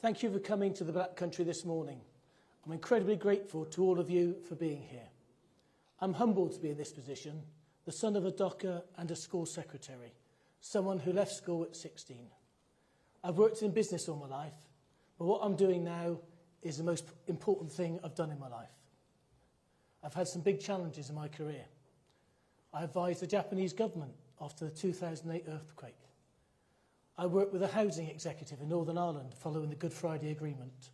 Thank you for coming to the Black Country this morning. I'm incredibly grateful to all of you for being here. I'm humbled to be in this position, the son of a docker and a school secretary, someone who left school at 16. I've worked in business all my life, but what I'm doing now is the most important thing I've done in my life. I've had some big challenges in my career. I advised the Japanese government after the 2008 earthquake. I worked with a housing executive in Northern Ireland following the Good Friday Agreement.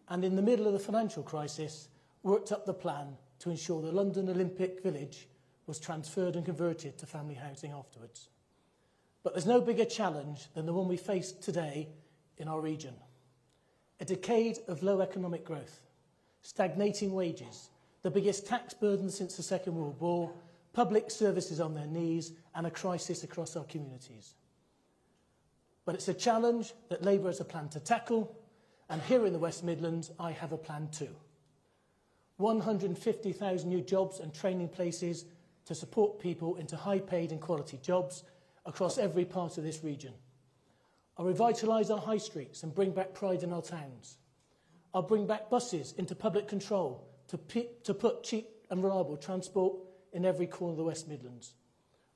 And in the middle of the financial crisis, worked up the plan to ensure the London Olympic Village was transferred and converted to family housing afterwards. But there's no bigger challenge than the one we face today in our region. A decade of low economic growth, stagnating wages, the biggest tax burden since the Second World War, public services on their knees, and a crisis across our communities. But it's a challenge that Labour has a plan to tackle, and here in the West Midlands, I have a plan too. 150,000 new jobs and training places to support people into high-paid and quality jobs across every part of this region. I'll revitalise our high streets and bring back pride in our towns. I'll bring back buses into public control to put cheap and reliable transport in every corner of the West Midlands.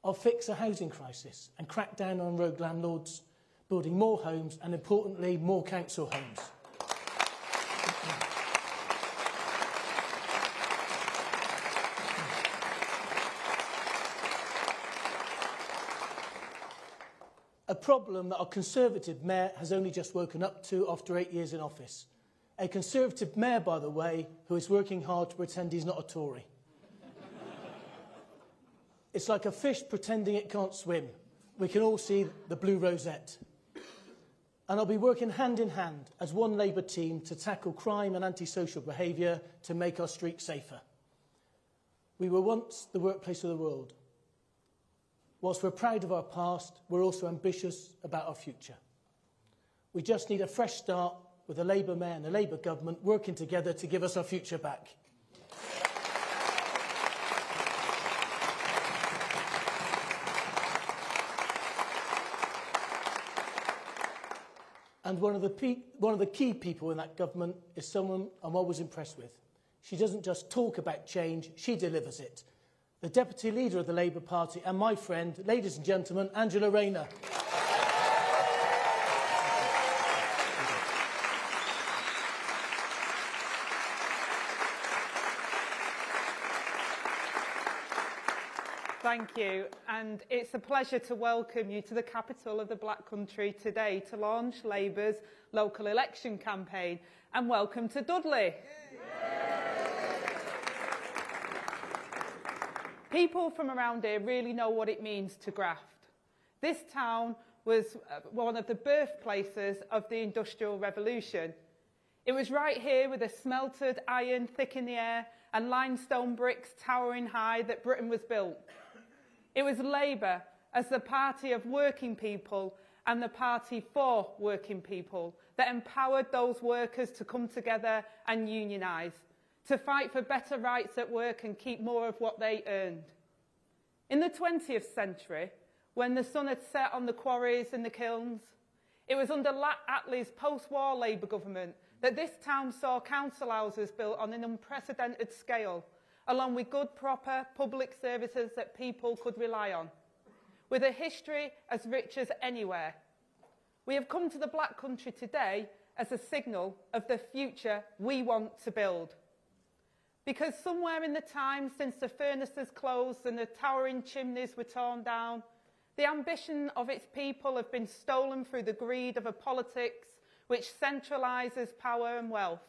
I'll fix a housing crisis and crack down on rogue landlords, building more homes and, importantly, more council homes. A problem that our Conservative mayor has only just woken up to after 8 years in office. A Conservative mayor, by the way, who is working hard to pretend he's not a Tory. It's like a fish pretending it can't swim. We can all see the blue rosette. And I'll be working hand in hand as one Labour team to tackle crime and antisocial behaviour to make our streets safer. We were once the workplace of the world. Whilst we're proud of our past, we're also ambitious about our future. We just need a fresh start with a Labour mayor and a Labour government working together to give us our future back. And one of the key people in that government is someone I'm always impressed with. She doesn't just talk about change, she delivers it. The Deputy Leader of the Labour Party and my friend, ladies and gentlemen, Angela Rayner. Thank you, and it's a pleasure to welcome you to the capital of the Black Country today to launch Labour's local election campaign. And welcome to Dudley. People from around here really know what it means to graft. This town was one of the birthplaces of the Industrial Revolution. It was right here with a smelted iron thick in the air and limestone bricks towering high that Britain was built. It was Labour as the party of working people and the party for working people that empowered those workers to come together and unionise, to fight for better rights at work and keep more of what they earned. In the 20th century, when the sun had set on the quarries and the kilns, it was under Attlee's post-war Labour government that this town saw council houses built on an unprecedented scale, along with good, proper public services that people could rely on, with a history as rich as anywhere. We have come to the Black Country today as a signal of the future we want to build. Because somewhere in the time since the furnaces closed and the towering chimneys were torn down, the ambition of its people have been stolen through the greed of a politics which centralises power and wealth,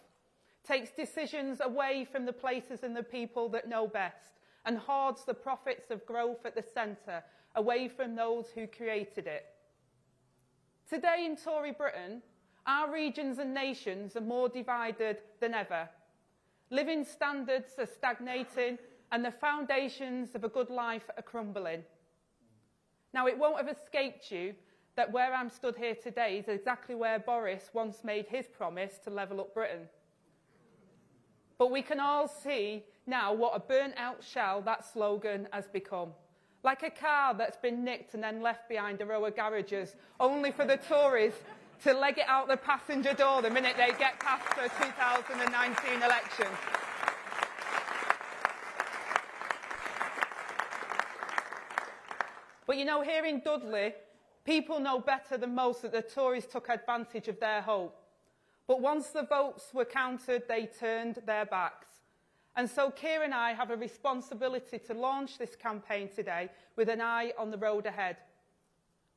takes decisions away from the places and the people that know best, and hoards the profits of growth at the centre, away from those who created it. Today in Tory Britain, our regions and nations are more divided than ever. Living standards are stagnating and the foundations of a good life are crumbling. Now, it won't have escaped you that where I'm stood here today is exactly where Boris once made his promise to level up Britain. But we can all see now what a burnt-out shell that slogan has become. Like a car that's been nicked and then left behind a row of garages, only for the Tories to leg it out the passenger door the minute they get past the 2019 election. But you know, here in Dudley, people know better than most that the Tories took advantage of their hope. But once the votes were counted, they turned their backs. And so Keir and I have a responsibility to launch this campaign today with an eye on the road ahead.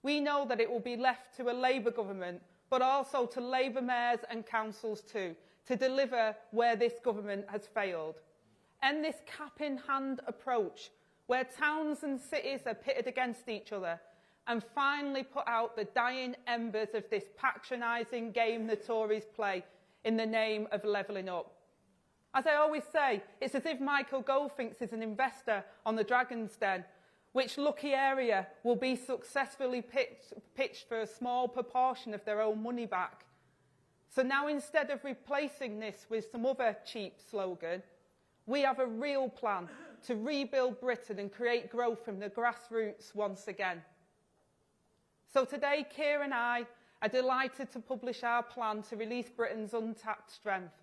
We know that it will be left to a Labour government, but also to Labour mayors and councils too, to deliver where this government has failed. And this cap-in-hand approach, where towns and cities are pitted against each other, and finally put out the dying embers of this patronising game the Tories play in the name of levelling up. As I always say, it's as if Michael Gove thinks is an investor on the Dragon's Den, which lucky area will be successfully pitched for a small proportion of their own money back. So now, instead of replacing this with some other cheap slogan, we have a real plan to rebuild Britain and create growth from the grassroots once again. So today, Keir and I are delighted to publish our plan to release Britain's untapped strength,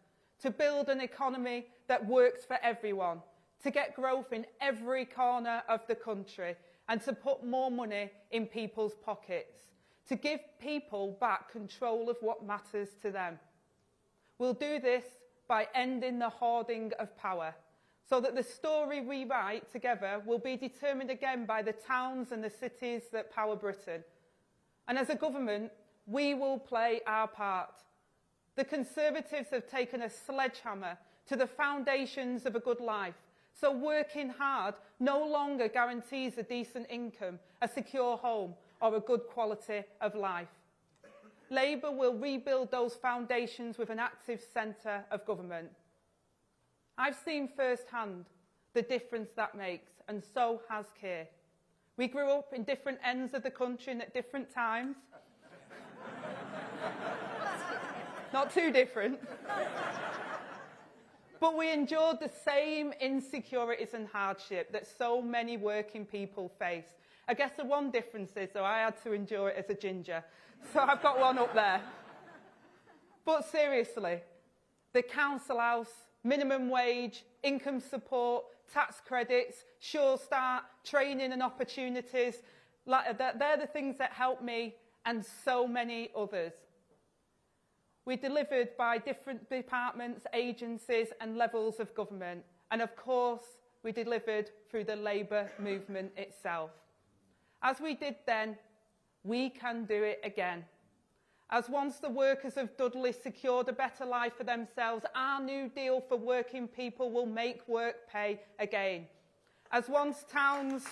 to build an economy that works for everyone, to get growth in every corner of the country, and to put more money in people's pockets, to give people back control of what matters to them. We'll do this by ending the hoarding of power, so that the story we write together will be determined again by the towns and the cities that power Britain. And as a government, we will play our part. The Conservatives have taken a sledgehammer to the foundations of a good life, so working hard no longer guarantees a decent income, a secure home, or a good quality of life. Labour will rebuild those foundations with an active centre of government. I've seen firsthand the difference that makes, and so has Keir. We grew up in different ends of the country and at different times. Not too different. But we endured the same insecurities and hardship that so many working people face. I guess the one difference is, though, I had to endure it as a ginger. So I've got one up there. But seriously, the council house, minimum wage, income support, tax credits, Sure Start, training and opportunities, they're the things that help me and so many others. We delivered by different departments, agencies and levels of government. And of course, we delivered through the Labour movement itself. As we did then, we can do it again. As once the workers of Dudley secured a better life for themselves, our new deal for working people will make work pay again. As once towns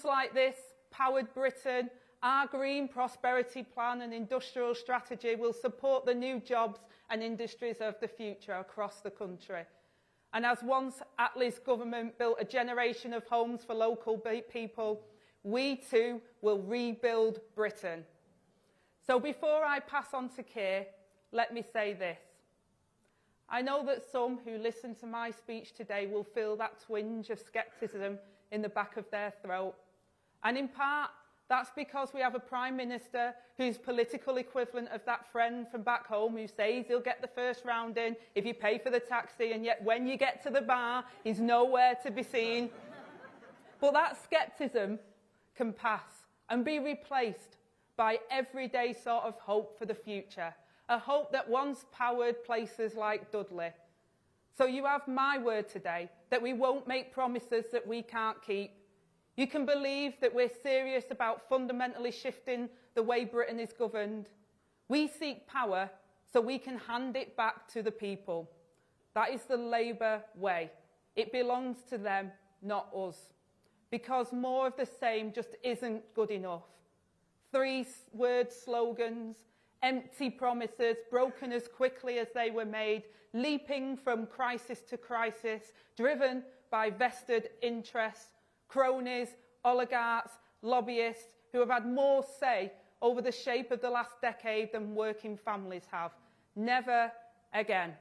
like this powered Britain, our green prosperity plan and industrial strategy will support the new jobs and industries of the future across the country. And as once Attlee's government built a generation of homes for local people, we too will rebuild Britain. So before I pass on to Keir, let me say this. I know that some who listen to my speech today will feel that twinge of scepticism in the back of their throat. And in part, that's because we have a Prime Minister who's political equivalent of that friend from back home who says he'll get the first round in if you pay for the taxi, and yet when you get to the bar, he's nowhere to be seen. But that scepticism can pass and be replaced by everyday sort of hope for the future, a hope that once powered places like Dudley. So you have my word today that we won't make promises that we can't keep. You can believe that we're serious about fundamentally shifting the way Britain is governed. We seek power so we can hand it back to the people. That is the Labour way. It belongs to them, not us. Because more of the same just isn't good enough. Three-word slogans, empty promises, broken as quickly as they were made, leaping from crisis to crisis, driven by vested interests, cronies, oligarchs, lobbyists who have had more say over the shape of the last decade than working families have. Never again.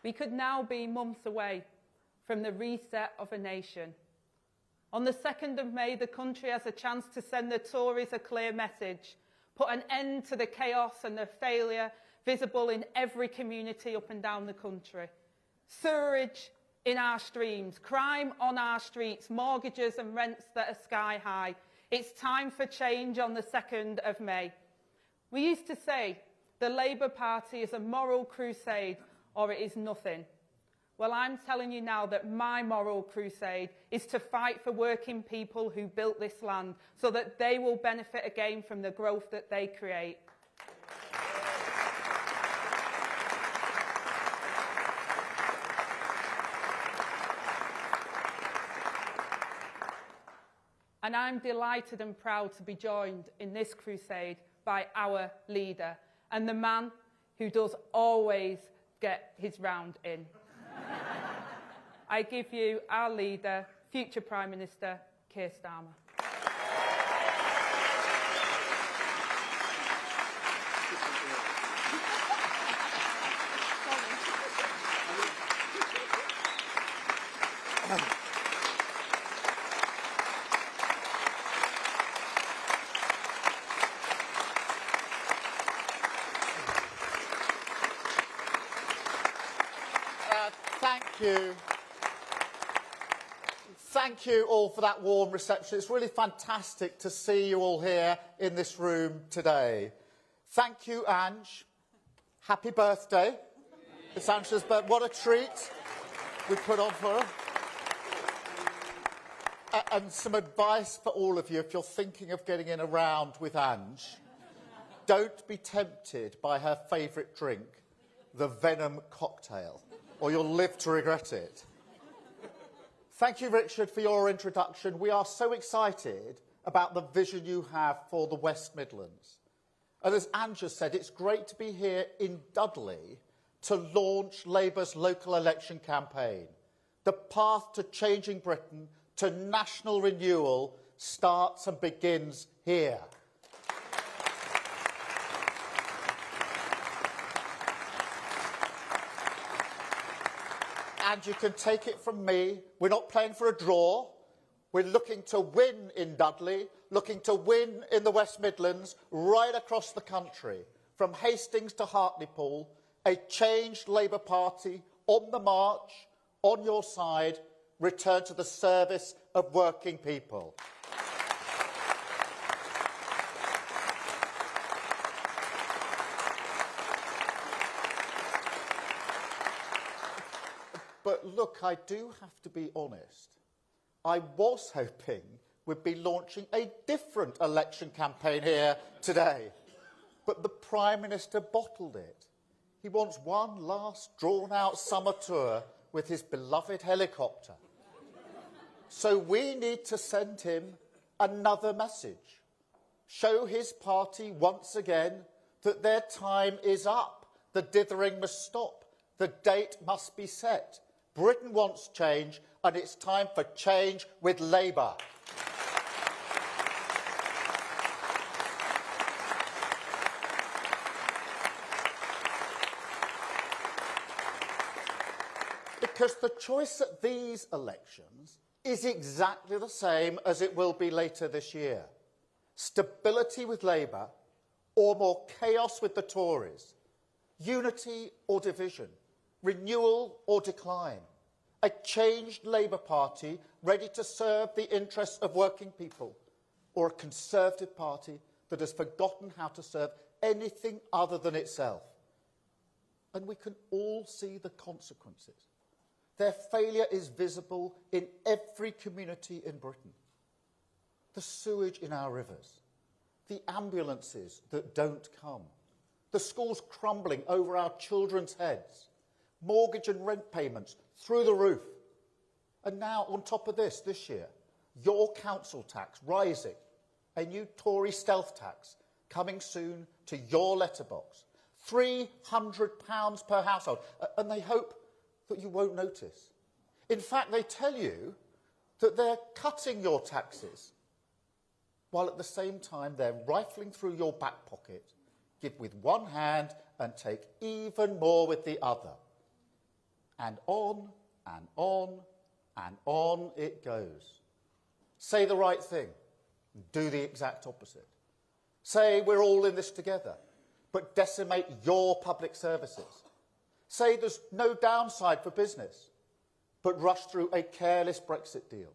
We could now be months away from the reset of a nation. On the 2nd of May, the country has a chance to send the Tories a clear message, put an end to the chaos and the failure visible in every community up and down the country. Sewerage in our streams, crime on our streets, mortgages and rents that are sky high. It's time for change on the 2nd of May. We used to say the Labour Party is a moral crusade or it is nothing. Well, I'm telling you now that my moral crusade is to fight for working people who built this land so that they will benefit again from the growth that they create. And I'm delighted and proud to be joined in this crusade by our leader and the man who does always get his round in. I give you our leader, future Prime Minister, Keir Starmer. Thank you. Thank you all for that warm reception. It's really fantastic to see you all here in this room today. Thank you, Ange. Happy birthday. It's Ange's birthday. What a treat we put on for her. And some advice for all of you, if you're thinking of getting in a round with Ange, don't be tempted by her favourite drink, the Venom cocktail, or you'll live to regret it. Thank you, Richard, for your introduction. We are so excited about the vision you have for the West Midlands. And as Ange said, it's great to be here in Dudley to launch Labour's local election campaign. The path to changing Britain, to national renewal, starts and begins here. And you can take it from me, we're not playing for a draw. We're looking to win in Dudley, looking to win in the West Midlands, right across the country, from Hastings to Hartlepool, a changed Labour Party on the march, on your side, return to the service of working people. But look, I do have to be honest. I was hoping we'd be launching a different election campaign here today. But the Prime Minister bottled it. He wants one last drawn-out summer tour with his beloved helicopter. So we need to send him another message. Show his party once again that their time is up. The dithering must stop. The date must be set. Britain wants change, and it's time for change with Labour. Because the choice at these elections is exactly the same as it will be later this year. Stability with Labour, or more chaos with the Tories. Unity or division. Renewal or decline. A changed Labour Party ready to serve the interests of working people, or a Conservative Party that has forgotten how to serve anything other than itself. And we can all see the consequences. Their failure is visible in every community in Britain. The sewage in our rivers, the ambulances that don't come, the schools crumbling over our children's heads, mortgage and rent payments through the roof. And now, on top of this year, your council tax rising, a new Tory stealth tax coming soon to your letterbox, £300 per household, and they hope that you won't notice. In fact, they tell you that they're cutting your taxes, while at the same time they're rifling through your back pocket, give with one hand and take even more with the other. And on and on and on it goes. Say the right thing, do the exact opposite. Say we're all in this together, but decimate your public services. Say there's no downside for business, but rush through a careless Brexit deal.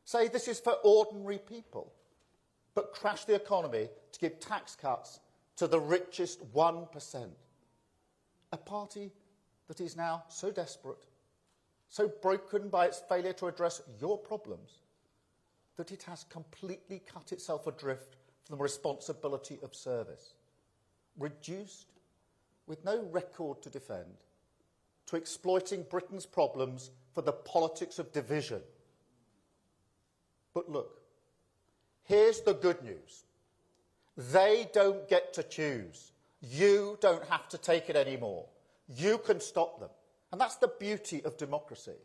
Say this is for ordinary people, but crash the economy to give tax cuts to the richest 1%. A party that is now so desperate, so broken by its failure to address your problems, that it has completely cut itself adrift from the responsibility of service, reduced, with no record to defend, to exploiting Britain's problems for the politics of division. But look, here's the good news. They don't get to choose. You don't have to take it anymore. You can stop them. And that's the beauty of democracy.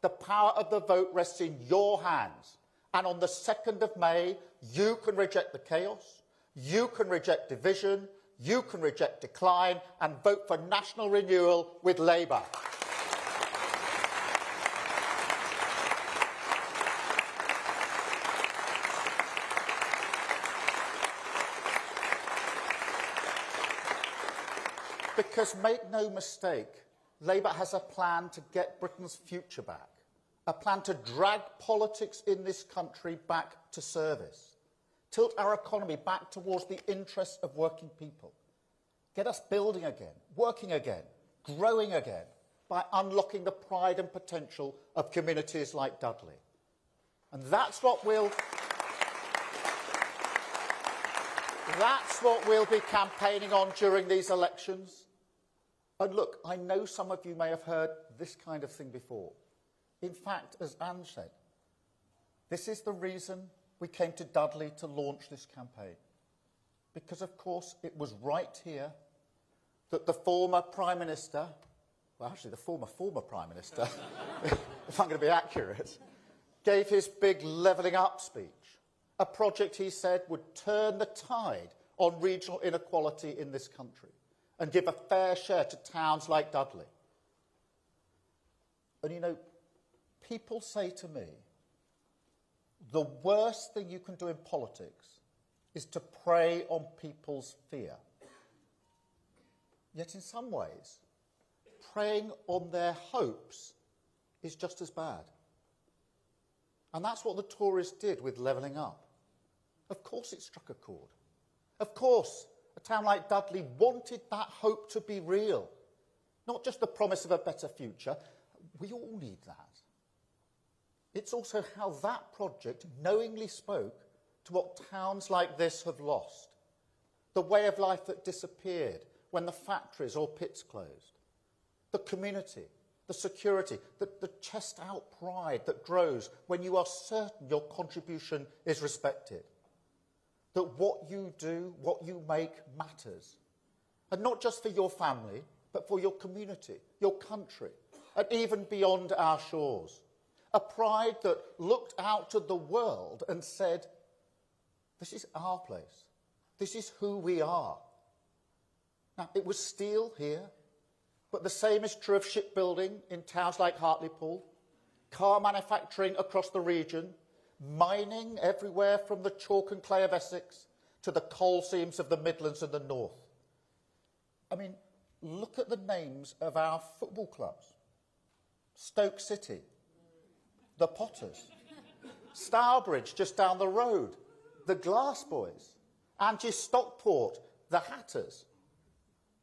The power of the vote rests in your hands. And on the 2nd of May, you can reject the chaos, you can reject division, you can reject decline and vote for national renewal with Labour. Because make no mistake, Labour has a plan to get Britain's future back, a plan to drag politics in this country back to service, tilt our economy back towards the interests of working people, get us building again, working again, growing again, by unlocking the pride and potential of communities like Dudley. And that's what we'll be campaigning on during these elections. And look, I know some of you may have heard this kind of thing before. In fact, as Anne said, this is the reason we came to Dudley to launch this campaign. Because, of course, it was right here that the former Prime Minister, well, actually the former Prime Minister, if I'm going to be accurate, gave his big levelling up speech, a project he said would turn the tide on regional inequality in this country and give a fair share to towns like Dudley. And, you know, people say to me, the worst thing you can do in politics is to prey on people's fear. Yet in some ways, preying on their hopes is just as bad. And that's what the Tories did with levelling up. Of course it struck a chord. Of course, a town like Dudley wanted that hope to be real, not just the promise of a better future. We all need that. It's also how that project knowingly spoke to what towns like this have lost, the way of life that disappeared when the factories or pits closed, the community, the security, the chest-out pride that grows when you are certain your contribution is respected. That what you do, what you make, matters. And not just for your family, but for your community, your country, and even beyond our shores. A pride that looked out to the world and said, this is our place. This is who we are. Now, it was steel here, but the same is true of shipbuilding in towns like Hartlepool, car manufacturing across the region, mining everywhere from the chalk and clay of Essex to the coal seams of the Midlands and the north. I mean, look at the names of our football clubs. Stoke City, the Potters, Stourbridge just down the road, the Glass Boys, Angie Stockport, the Hatters.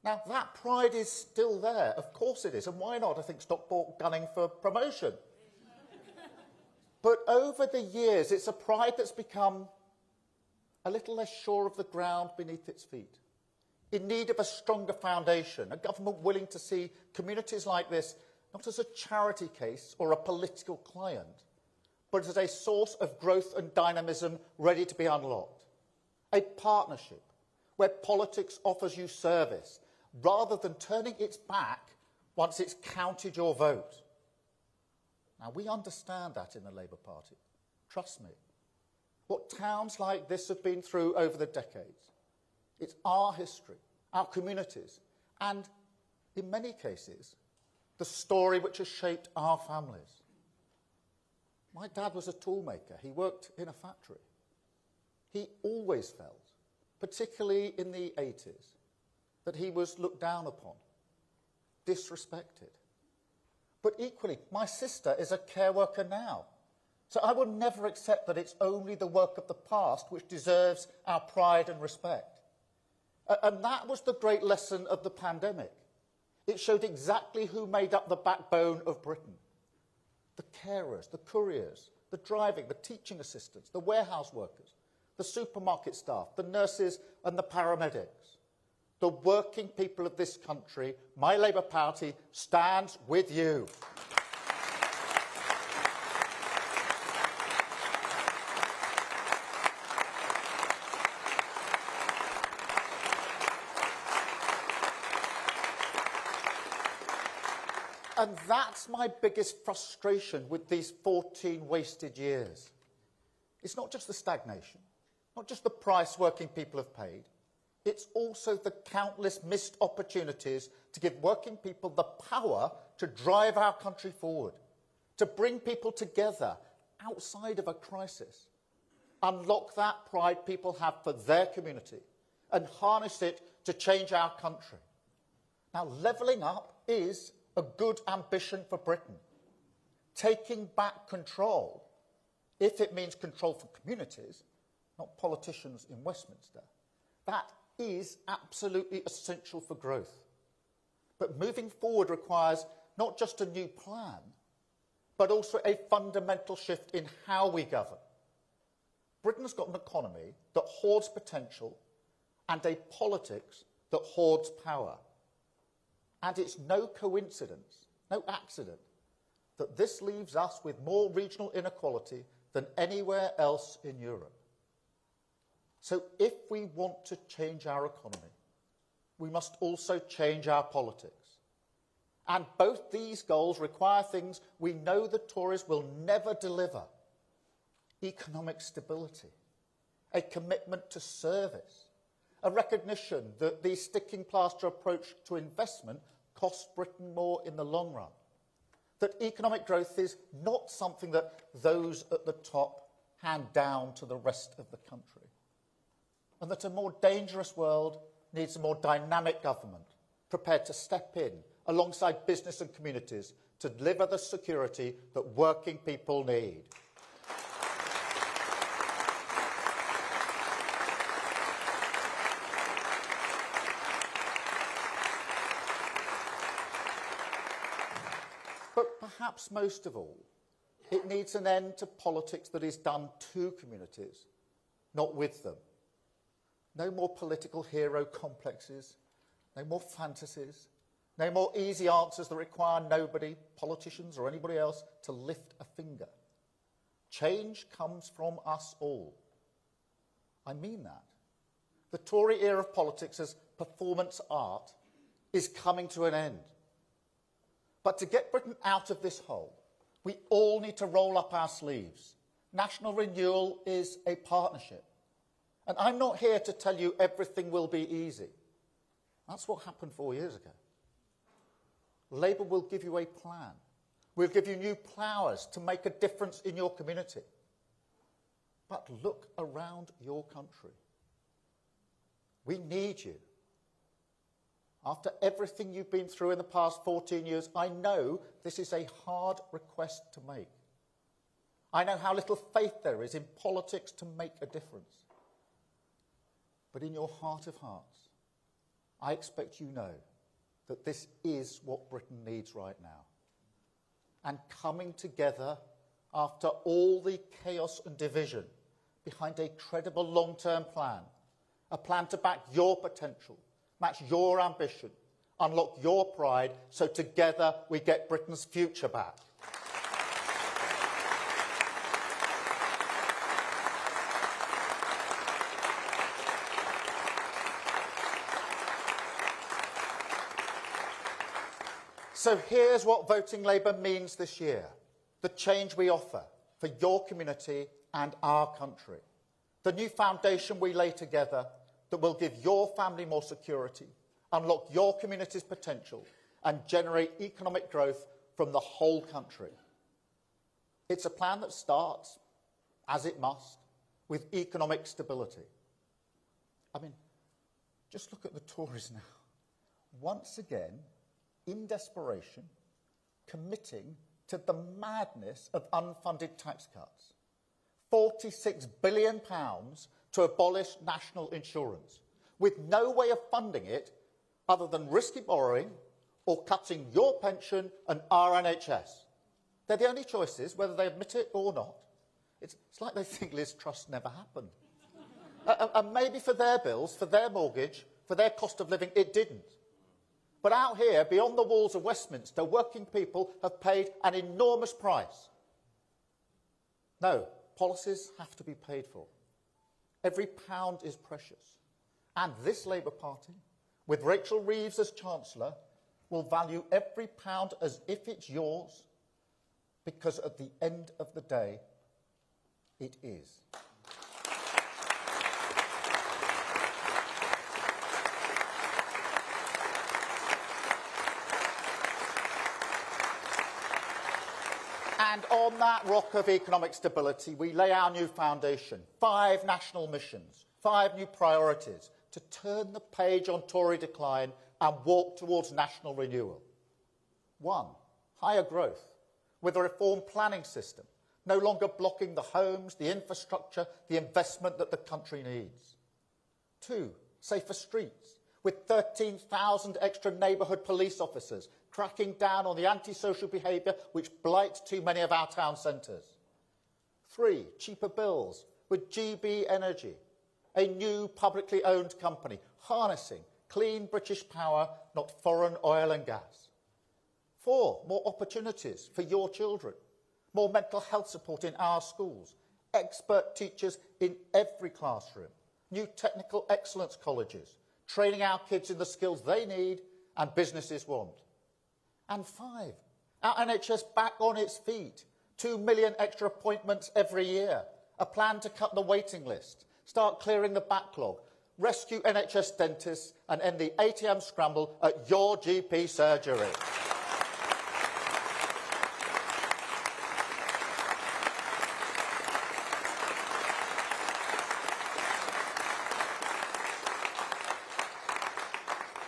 Now, that pride is still there. Of course it is. And why not? I think Stockport gunning for promotion. But over the years, it's a pride that's become a little less sure of the ground beneath its feet, in need of a stronger foundation, a government willing to see communities like this not as a charity case or a political client, but as a source of growth and dynamism ready to be unlocked. A partnership where politics offers you service rather than turning its back once it's counted your vote. Now, we understand that in the Labour Party. Trust me. What towns like this have been through over the decades. It's our history, our communities, and in many cases, the story which has shaped our families. My dad was a toolmaker. He worked in a factory. He always felt, particularly in the 80s, that he was looked down upon, disrespected. But equally, my sister is a care worker now. So I will never accept that it's only the work of the past which deserves our pride and respect. And that was the great lesson of the pandemic. It showed exactly who made up the backbone of Britain. The carers, the couriers, the driving, the teaching assistants, the warehouse workers, the supermarket staff, the nurses and the paramedics. The working people of this country, my Labour Party, stands with you. And that's my biggest frustration with these 14 wasted years. It's not just the stagnation, not just the price working people have paid. It's also the countless missed opportunities to give working people the power to drive our country forward, to bring people together outside of a crisis, unlock that pride people have for their community, and harness it to change our country. Now, levelling up is a good ambition for Britain. Taking back control, if it means control for communities, not politicians in Westminster, that is absolutely essential for growth. But moving forward requires not just a new plan, but also a fundamental shift in how we govern. Britain's got an economy that hoards potential and a politics that hoards power. And it's no coincidence, no accident, that this leaves us with more regional inequality than anywhere else in Europe. So if we want to change our economy, we must also change our politics. And both these goals require things we know the Tories will never deliver: economic stability, a commitment to service, a recognition that the sticking plaster approach to investment costs Britain more in the long run, that economic growth is not something that those at the top hand down to the rest of the country, and that a more dangerous world needs a more dynamic government prepared to step in alongside business and communities to deliver the security that working people need. But perhaps most of all, it needs an end to politics that is done to communities, not with them. No more political hero complexes, no more fantasies, no more easy answers that require nobody, politicians or anybody else, to lift a finger. Change comes from us all. I mean that. The Tory era of politics as performance art is coming to an end. But to get Britain out of this hole, we all need to roll up our sleeves. National renewal is a partnership. And I'm not here to tell you everything will be easy. That's what happened 4 years ago. Labour will give you a plan. We'll give you new powers to make a difference in your community. But look around your country. We need you. After everything you've been through in the past 14 years, I know this is a hard request to make. I know how little faith there is in politics to make a difference. But in your heart of hearts, I expect you know that this is what Britain needs right now. And coming together after all the chaos and division behind a credible long-term plan, a plan to back your potential, match your ambition, unlock your pride, so together we get Britain's future back. So here's what voting Labour means this year: the change we offer for your community and our country, the new foundation we lay together that will give your family more security, unlock your community's potential, and generate economic growth from the whole country. It's a plan that starts, as it must, with economic stability. I mean, just look at the Tories now. Once again, in desperation, committing to the madness of unfunded tax cuts. £46 billion to abolish national insurance, with no way of funding it other than risky borrowing or cutting your pension and our NHS. They're the only choices, whether they admit it or not. It's like they think Liz Truss never happened. And maybe for their bills, for their mortgage, for their cost of living, it didn't. But out here, beyond the walls of Westminster, working people have paid an enormous price. No, policies have to be paid for. Every pound is precious. And this Labour Party, with Rachel Reeves as Chancellor, will value every pound as if it's yours, because at the end of the day, it is. And on that rock of economic stability, we lay our new foundation, 5 national missions, 5 new priorities to turn the page on Tory decline and walk towards national renewal. 1, higher growth, with a reformed planning system, no longer blocking the homes, the infrastructure, the investment that the country needs. 2, safer streets, with 13,000 extra neighbourhood police officers cracking down on the antisocial behaviour which blights too many of our town centres. 3, cheaper bills, with GB Energy, a new publicly owned company harnessing clean British power, not foreign oil and gas. 4, more opportunities for your children, more mental health support in our schools, expert teachers in every classroom, new technical excellence colleges, training our kids in the skills they need and businesses want. And 5, our NHS back on its feet, 2 million extra appointments every year, a plan to cut the waiting list, start clearing the backlog, rescue NHS dentists and end the ATM scramble at your GP surgery.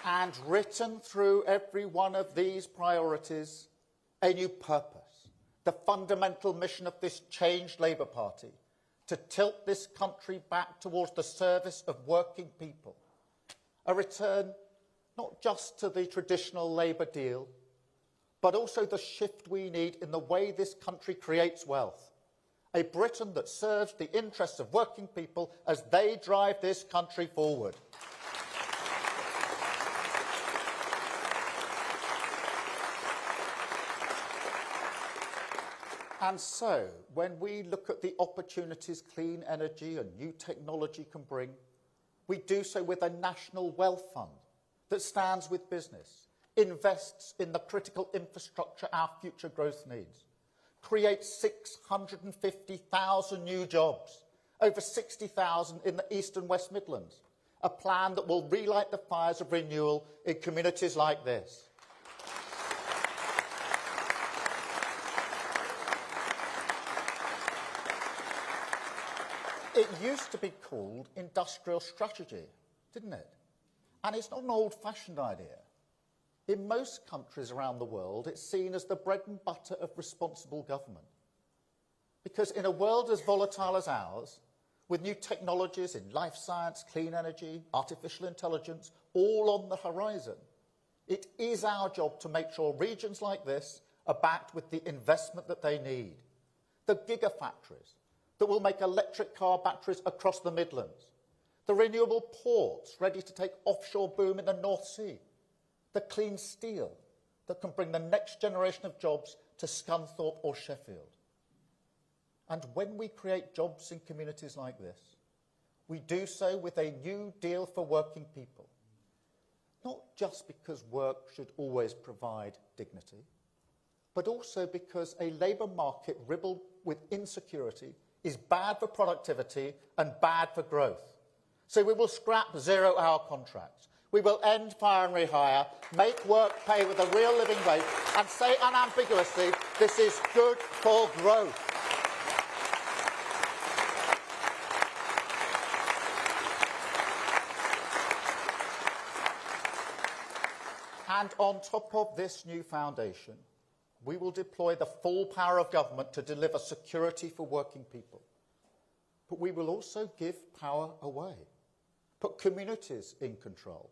And written through every one of these priorities, a new purpose, the fundamental mission of this changed Labour Party, to tilt this country back towards the service of working people. A return not just to the traditional Labour deal, but also the shift we need in the way this country creates wealth. A Britain that serves the interests of working people as they drive this country forward. And so, when we look at the opportunities clean energy and new technology can bring, we do so with a national wealth fund that stands with business, invests in the critical infrastructure our future growth needs, creates 650,000 new jobs, over 60,000 in the East and West Midlands, a plan that will relight the fires of renewal in communities like this. It used to be called industrial strategy, didn't it? And it's not an old-fashioned idea. In most countries around the world, it's seen as the bread and butter of responsible government. Because in a world as volatile as ours, with new technologies in life science, clean energy, artificial intelligence, all on the horizon, it is our job to make sure regions like this are backed with the investment that they need. The gigafactories that will make electric car batteries across the Midlands, the renewable ports ready to take offshore boom in the North Sea, the clean steel that can bring the next generation of jobs to Scunthorpe or Sheffield. And when we create jobs in communities like this, we do so with a new deal for working people, not just because work should always provide dignity, but also because a labour market riddled with insecurity is bad for productivity and bad for growth. So we will scrap 0-hour contracts. We will end fire and rehire, make work pay with a real living wage, and say unambiguously this is good for growth. And on top of this new foundation, we will deploy the full power of government to deliver security for working people. But we will also give power away, put communities in control.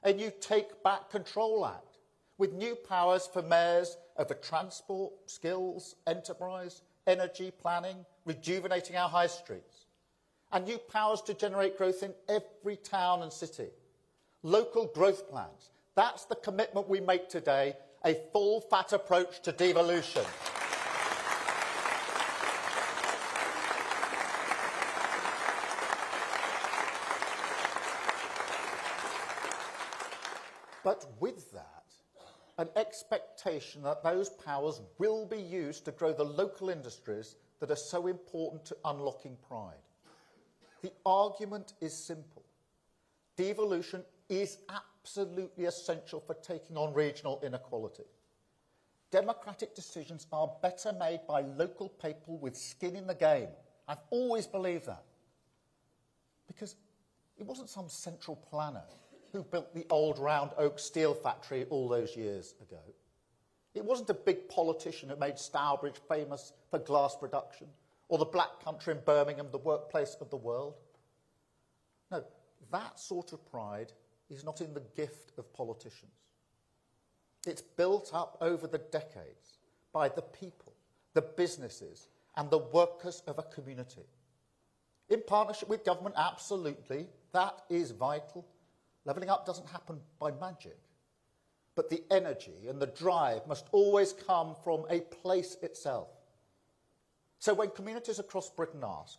A new Take Back Control Act, with new powers for mayors over transport, skills, enterprise, energy planning, rejuvenating our high streets, and new powers to generate growth in every town and city. Local growth plans. That's the commitment we make today, a full fat approach to devolution. But with that, an expectation that those powers will be used to grow the local industries that are so important to unlocking pride. The argument is simple. Devolution is absolutely essential for taking on regional inequality. Democratic decisions are better made by local people with skin in the game. I've always believed that. Because it wasn't some central planner who built the old round oak steel factory all those years ago. It wasn't a big politician who made Stourbridge famous for glass production, or the Black Country in Birmingham the workplace of the world. No, that sort of pride is not in the gift of politicians. It's built up over the decades by the people, the businesses, and the workers of a community. In partnership with government, absolutely, that is vital. Levelling up doesn't happen by magic. But the energy and the drive must always come from a place itself. So when communities across Britain ask,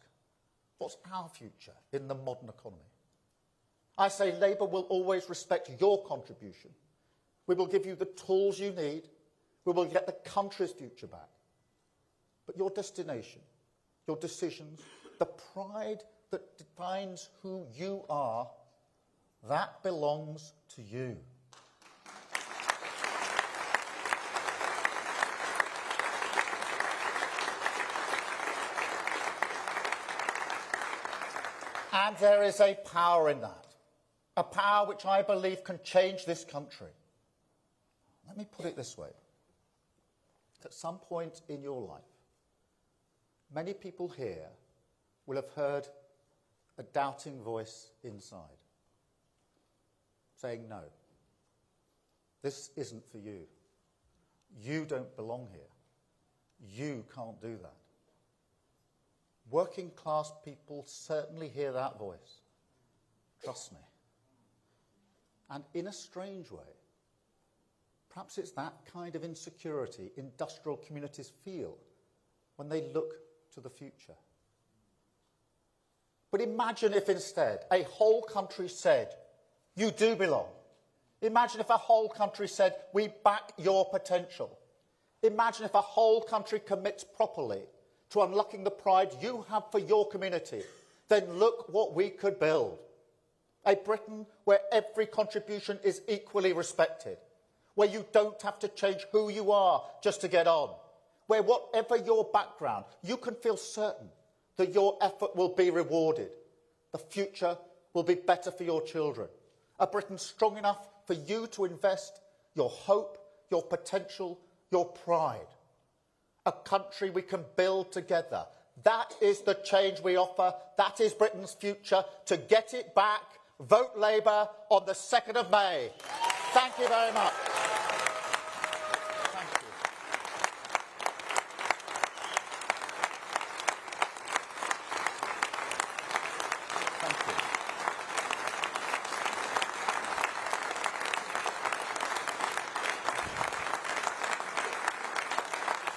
what's our future in the modern economy? I say Labour will always respect your contribution. We will give you the tools you need. We will get the country's future back. But your destination, your decisions, the pride that defines who you are, that belongs to you. And there is a power in that. A power which I believe can change this country. Let me put it this way. At some point in your life, many people here will have heard a doubting voice inside saying, no, this isn't for you. You don't belong here. You can't do that. Working class people certainly hear that voice. Trust me. And in a strange way, perhaps it's that kind of insecurity industrial communities feel when they look to the future. But imagine if instead a whole country said, you do belong. Imagine if a whole country said, we back your potential. Imagine if a whole country commits properly to unlocking the pride you have for your community. Then look what we could build. A Britain where every contribution is equally respected, where you don't have to change who you are just to get on, where whatever your background, you can feel certain that your effort will be rewarded. The future will be better for your children. A Britain strong enough for you to invest your hope, your potential, your pride. A country we can build together. That is the change we offer. That is Britain's future. To get it back, vote Labour on the 2nd of May. Thank you very much. Thank you. Thank you.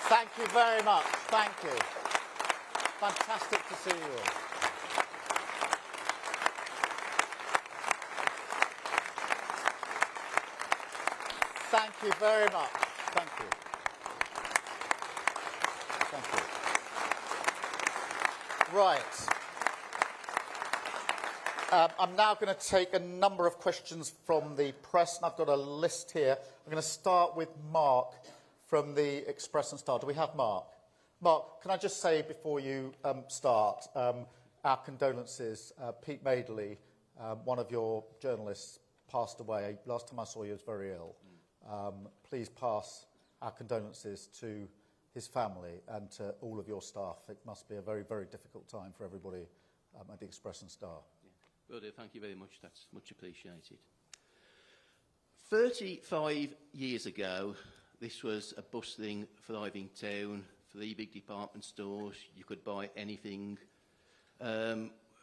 Thank you very much. Thank you. Fantastic to see you all. Thank you very much. Thank you. Thank you. Right. I'm now going to take a number of questions from the press, and I've got a list here. I'm going to start with Mark from the Express and Star. Do we have Mark? Mark, can I just say before you start, our condolences. Pete Madeley, one of your journalists, passed away. Last time I saw you, he was very ill. Please pass our condolences to his family and to all of your staff. It must be a very, very difficult time for everybody at the Express and Star. Will do. Thank you very much. That's much appreciated. 35 years ago, this was a bustling, thriving town, 3 big department stores. You could buy anything.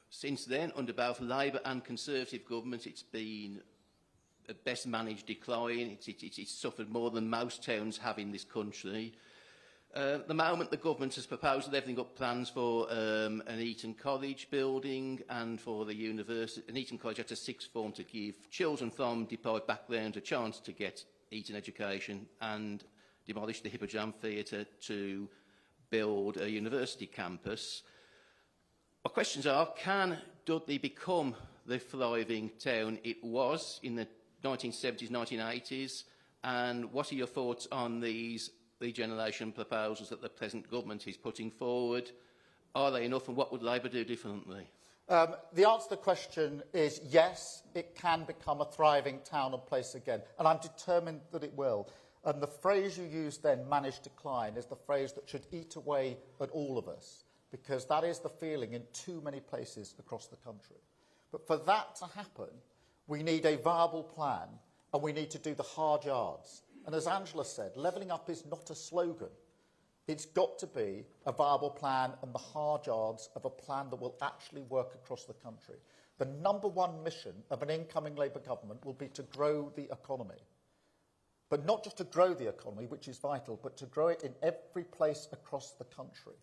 Since then, under both Labour and Conservative governments, it's been a best-managed decline. It's suffered more than most towns have in this country. At the moment, the government has proposed levelling up plans for an Eton College building and for the university. An Eton College at a sixth form to give children from deprived backgrounds a chance to get Eton education, and demolish the Hippodrome Theatre to build a university campus. My questions are, can Dudley become the thriving town it was in the 1970s, 1980s? And what are your thoughts on these regeneration proposals that the present government is putting forward? Are they enough, and what would Labour do differently? The answer to the question is yes, it can become a thriving town and place again, and I'm determined that it will. And the phrase you used then, managed decline, is the phrase that should eat away at all of us, because that is the feeling in too many places across the country. But for that to happen, we need a viable plan, and we need to do the hard yards. And as Angela said, levelling up is not a slogan. It's got to be a viable plan and the hard yards of a plan that will actually work across the country. The number one mission of an incoming Labour government will be to grow the economy. But not just to grow the economy, which is vital, but to grow it in every place across the country.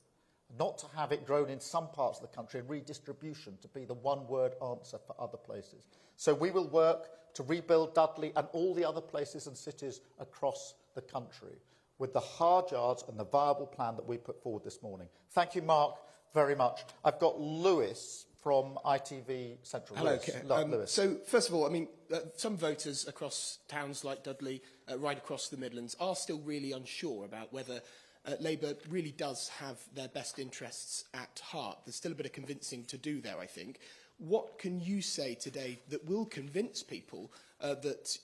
Not to have it grown in some parts of the country and redistribution to be the one-word answer for other places. So we will work to rebuild Dudley and all the other places and cities across the country with the hard yards and the viable plan that we put forward this morning. Thank you, Mark, very much. I've got Lewis from ITV Central. Hello, Lewis. Lewis. So, first of all, I mean, some voters across towns like Dudley, right across the Midlands, are still really unsure about whether Labour really does have their best interests at heart. There's still a bit of convincing to do there, I think. What can you say today that will convince people that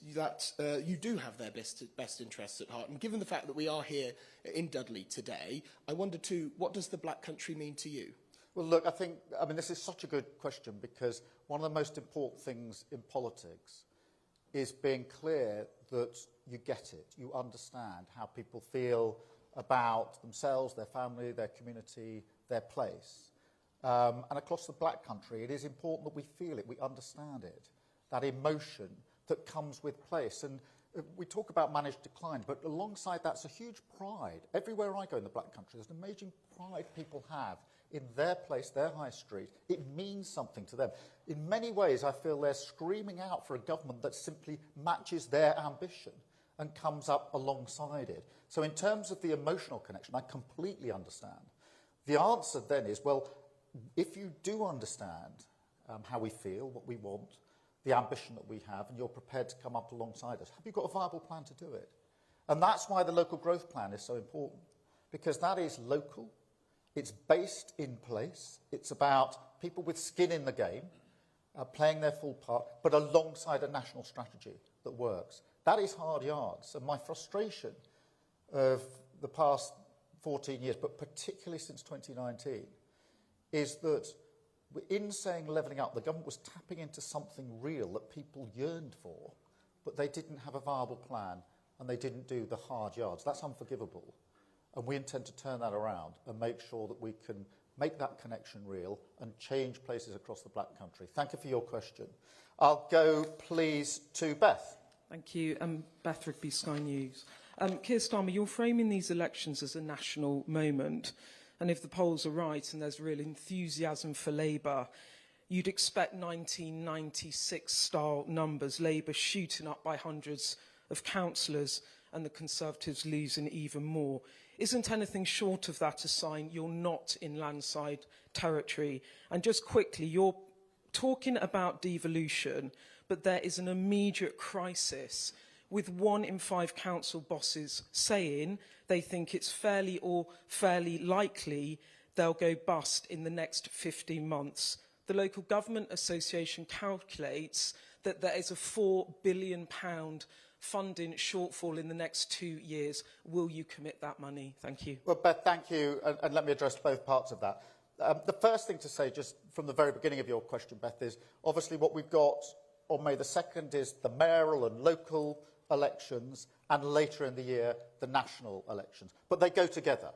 you do have their best interests at heart? And given the fact that we are here in Dudley today, I wonder too, what does the Black Country mean to you? Well, look, I mean, this is such a good question, because one of the most important things in politics is being clear that you get it, you understand how people feel about themselves, their family, their community, their place. And across the Black Country, it is important that we feel it, we understand it, that emotion that comes with place. And we talk about managed decline, but alongside that's a huge pride. Everywhere I go in the Black Country, there's an amazing pride people have in their place, their high street. It means something to them. In many ways, I feel they're screaming out for a government that simply matches their ambition and comes up alongside it. So in terms of the emotional connection, I completely understand. The answer then is, well, if you do understand how we feel, what we want, the ambition that we have, and you're prepared to come up alongside us, have you got a viable plan to do it? And that's why the local growth plan is so important, because that is local, it's based in place, it's about people with skin in the game, playing their full part, but alongside a national strategy that works. That is hard yards, and my frustration of the past 14 years, but particularly since 2019, is that in saying levelling up, the government was tapping into something real that people yearned for, but they didn't have a viable plan and they didn't do the hard yards. That's unforgivable. And we intend to turn that around and make sure that we can make that connection real and change places across the Black Country. Thank you for your question. I'll go, please, to Beth. Thank you. Beth Rigby, Sky News. Keir Starmer, you're framing these elections as a national moment. And if the polls are right and there's real enthusiasm for Labour, you'd expect 1996-style numbers, Labour shooting up by hundreds of councillors and the Conservatives losing even more. Isn't anything short of that a sign you're not in landslide territory? And just quickly, your talking about devolution, but there is an immediate crisis with 1 in 5 council bosses saying they think it's fairly likely they'll go bust in the next 15 months. The Local Government Association calculates that there is a £4 billion funding shortfall in the next 2 years. Will you commit that money? Thank you. Well, Beth, thank you, and let me address both parts of that. The first thing to say, just from the very beginning of your question, Beth, is obviously what we've got on May the 2nd is the mayoral and local elections, and later in the year, the national elections. But they go together,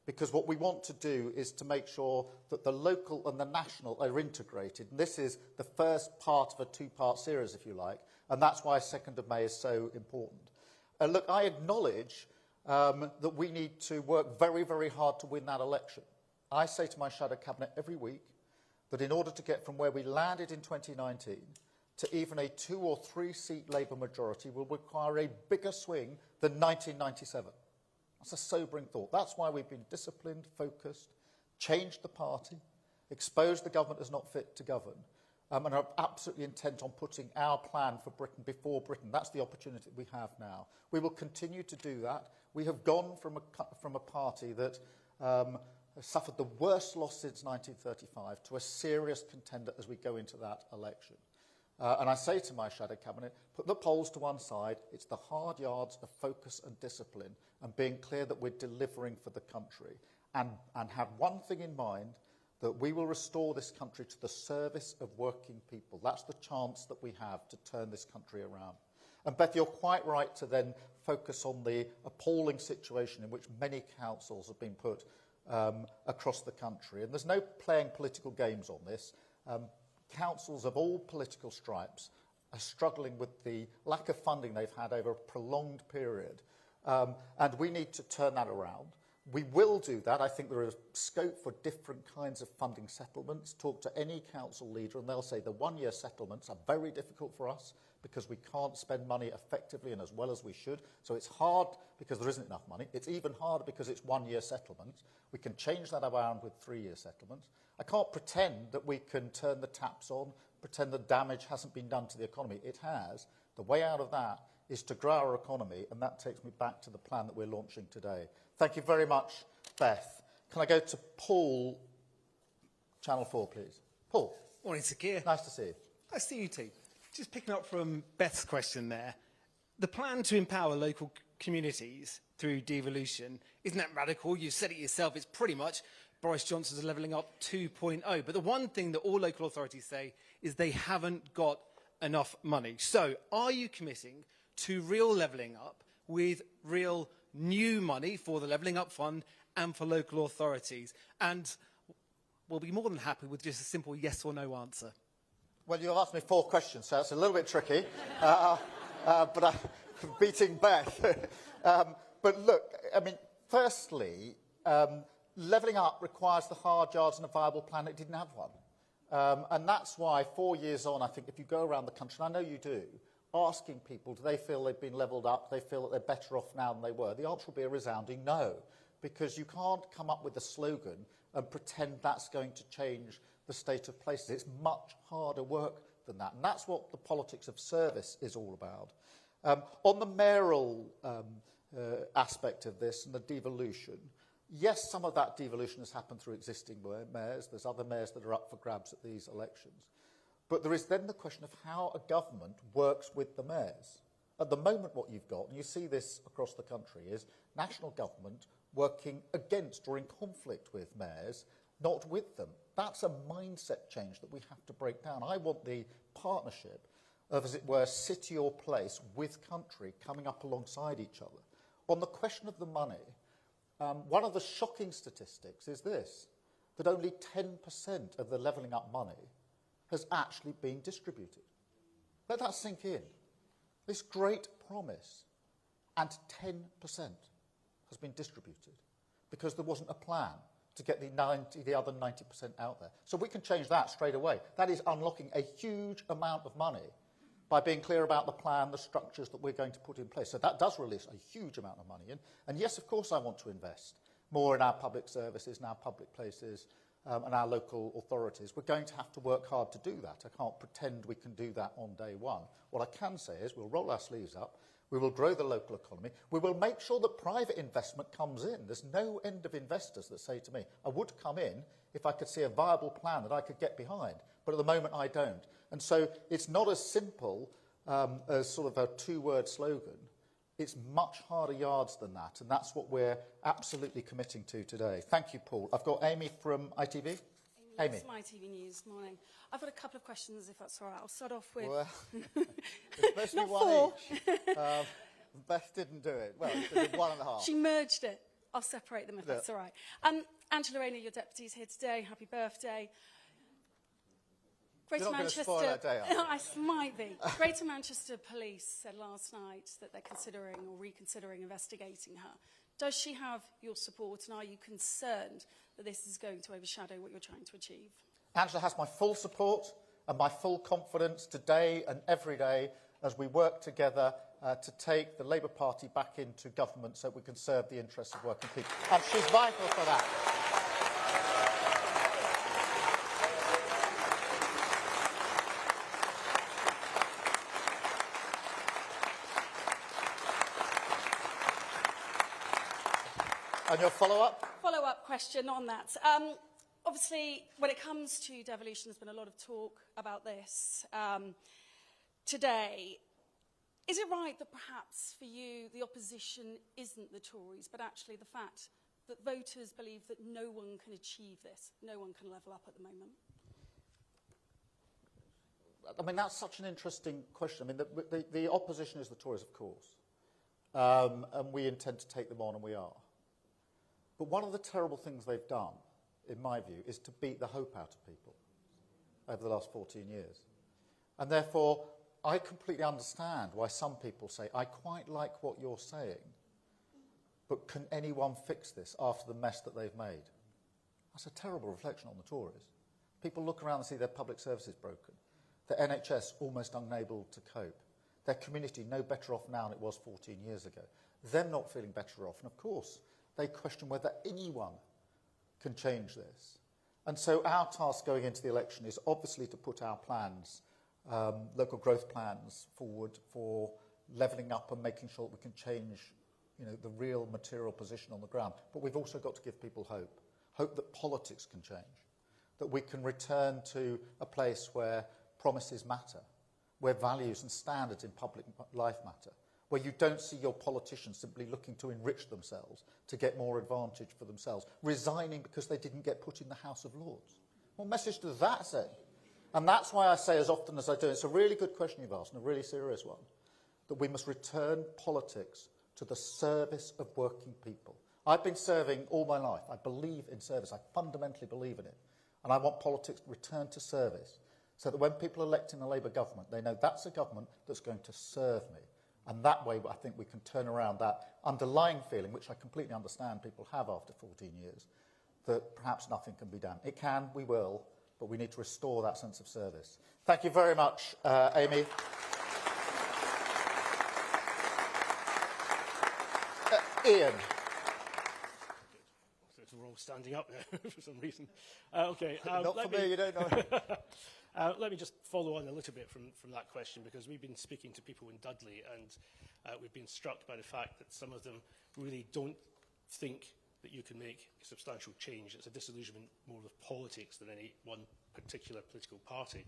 because what we want to do is to make sure that the local and the national are integrated. And this is the first part of a 2-part series, if you like, and that's why 2nd of May is so important. Look, I acknowledge that we need to work very, very hard to win that election. I say to my shadow cabinet every week that in order to get from where we landed in 2019 to even a 2 or 3 seat Labour majority will require a bigger swing than 1997. That's a sobering thought. That's why we've been disciplined, focused, changed the party, exposed the government as not fit to govern, and are absolutely intent on putting our plan for Britain before Britain. That's the opportunity we have now. We will continue to do that. We have gone from a party that suffered the worst loss since 1935 to a serious contender as we go into that election. And I say to my shadow cabinet, put the polls to one side. It's the hard yards of focus and discipline and being clear that we're delivering for the country. And have one thing in mind, that we will restore this country to the service of working people. That's the chance that we have to turn this country around. And Beth, you're quite right to then focus on the appalling situation in which many councils have been put across the country. And there's no playing political games on this. Councils of all political stripes are struggling with the lack of funding they've had over a prolonged period. And we need to turn that around. We will do that. I think there is scope for different kinds of funding settlements. Talk to any council leader and they'll say the 1-year settlements are very difficult for us because we can't spend money effectively and as well as we should. So it's hard because there isn't enough money. It's even harder because it's 1-year settlements. We can change that around with 3-year settlements. I can't pretend that we can turn the taps on, pretend that damage hasn't been done to the economy. It has. The way out of that is to grow our economy, and that takes me back to the plan that we're launching today. Thank you very much, Beth. Can I go to Paul, Channel 4, please? Paul. Morning, Sir Keir. Nice to see you. Nice to see you too. Just picking up from Beth's question there, the plan to empower local communities through devolution, isn't that radical? You said it yourself, it's pretty much Boris Johnson's Levelling Up 2.0. But the one thing that all local authorities say is they haven't got enough money. So are you committing to real levelling up with real new money for the Levelling Up Fund and for local authorities? And we'll be more than happy with just a simple yes or no answer. Well, you've asked me 4 questions, so it's a little bit tricky. But I'm beating Beth. But look, I mean, firstly, levelling up requires the hard yards and a viable plan. It didn't have one. And that's why 4 years on, I think, if you go around the country, and I know you do, asking people, do they feel they've been levelled up, do they feel that they're better off now than they were, the answer will be a resounding no. Because you can't come up with a slogan and pretend that's going to change the state of places. It's much harder work than that. And that's what the politics of service is all about. On the mayoral aspect of this and the devolution, yes, some of that devolution has happened through existing mayors. There's other mayors that are up for grabs at these elections. But there is then the question of how a government works with the mayors. At the moment, what you've got, and you see this across the country, is national government working against or in conflict with mayors, not with them. That's a mindset change that we have to break down. I want the partnership of, as it were, city or place with country coming up alongside each other. On the question of the money, one of the shocking statistics is this, that only 10% of the levelling up money has actually been distributed. Let that sink in. This great promise, and 10% has been distributed because there wasn't a plan to get the other 90% out there. So we can change that straight away. That is unlocking a huge amount of money by being clear about the plan, the structures that we're going to put in place. So that does release a huge amount of money in. And yes, of course, I want to invest more in our public services, in our public places, and our local authorities, we're going to have to work hard to do that. I can't pretend we can do that on day one. What I can say is we'll roll our sleeves up, we will grow the local economy, we will make sure that private investment comes in. There's no end of investors that say to me, I would come in if I could see a viable plan that I could get behind, but at the moment I don't. And so it's not as simple as sort of a two-word slogan. It's much harder yards than that, and that's what we're absolutely committing to today. Thank you, Paul. I've got Amy from ITV. Amy. Yes, my TV News, morning. I've got a couple of questions, if that's all right. I'll start off with... Well, it's supposed to be one each. Beth didn't do it. Well, she did 1.5. She merged it. I'll separate them if that's all right. Angela Rayner, your deputy's here today. Happy birthday. Greater You're not Manchester... going to spoil our day, are you? I might be. Greater Manchester Police said last night that they're considering or reconsidering investigating her. Does she have your support, and are you concerned that this is going to overshadow what you're trying to achieve? Angela has my full support and my full confidence today and every day as we work together to take the Labour Party back into government so we can serve the interests of working people. And she's vital for that. And your follow-up? Follow-up question on that. Obviously, when it comes to devolution, there's been a lot of talk about this today. Is it right that perhaps for you the opposition isn't the Tories, but actually the fact that voters believe that no one can achieve this, no one can level up at the moment? I mean, that's such an interesting question. I mean, the opposition is the Tories, of course, and we intend to take them on, and we are. But one of the terrible things they've done, in my view, is to beat the hope out of people over the last 14 years. And therefore, I completely understand why some people say, I quite like what you're saying, but can anyone fix this after the mess that they've made? That's a terrible reflection on the Tories. People look around and see their public services broken, the NHS almost unable to cope, their community no better off now than it was 14 years ago, them not feeling better off, and of course, they question whether anyone can change this. And so our task going into the election is obviously to put our plans, local growth plans, forward for levelling up and making sure that we can change, the real material position on the ground. But we've also got to give people hope. Hope that politics can change, that we can return to a place where promises matter, where values and standards in public life matter, where you don't see your politicians simply looking to enrich themselves, to get more advantage for themselves, resigning because they didn't get put in the House of Lords. What message does that send? And that's why I say as often as I do, it's a really good question you've asked, and a really serious one, that we must return politics to the service of working people. I've been serving all my life. I believe in service. I fundamentally believe in it. And I want politics to return to service so that when people elect in a Labour government, they know that's a government that's going to serve me. And that way, I think we can turn around that underlying feeling, which I completely understand people have after 14 years, that perhaps nothing can be done. It can, we will, but we need to restore that sense of service. Thank you very much, Amy. Ian. We're all standing up now for some reason. Okay. Not for me, you don't know. Let me just follow on a little bit from that question, because we've been speaking to people in Dudley, and we've been struck by the fact that some of them really don't think that you can make substantial change. It's a disillusionment more of politics than any one particular political party.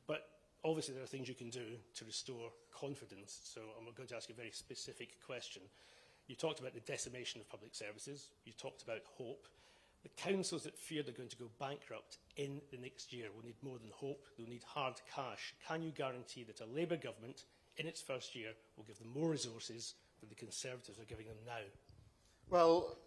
But obviously there are things you can do to restore confidence. So I'm going to ask you a very specific question. You talked about the decimation of public services. You talked about hope. The councils that fear they're going to go bankrupt in the next year will need more than hope. They'll need hard cash. Can you guarantee that a Labour government in its first year will give them more resources than the Conservatives are giving them now? Well,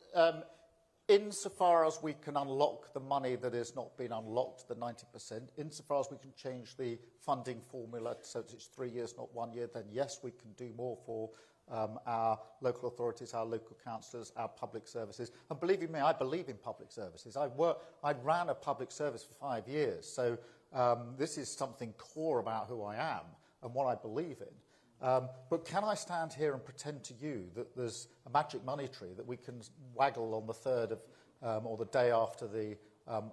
insofar as we can unlock the money that has not been unlocked, the 90%, insofar as we can change the funding formula so that it's 3 years, not 1 year, then yes, we can do more for our local authorities, our local councillors, our public services. And believe me, I believe in public services. I ran a public service for 5 years, so this is something core about who I am and what I believe in. But can I stand here and pretend to you that there's a magic money tree that we can waggle on the 3rd of, or the day after the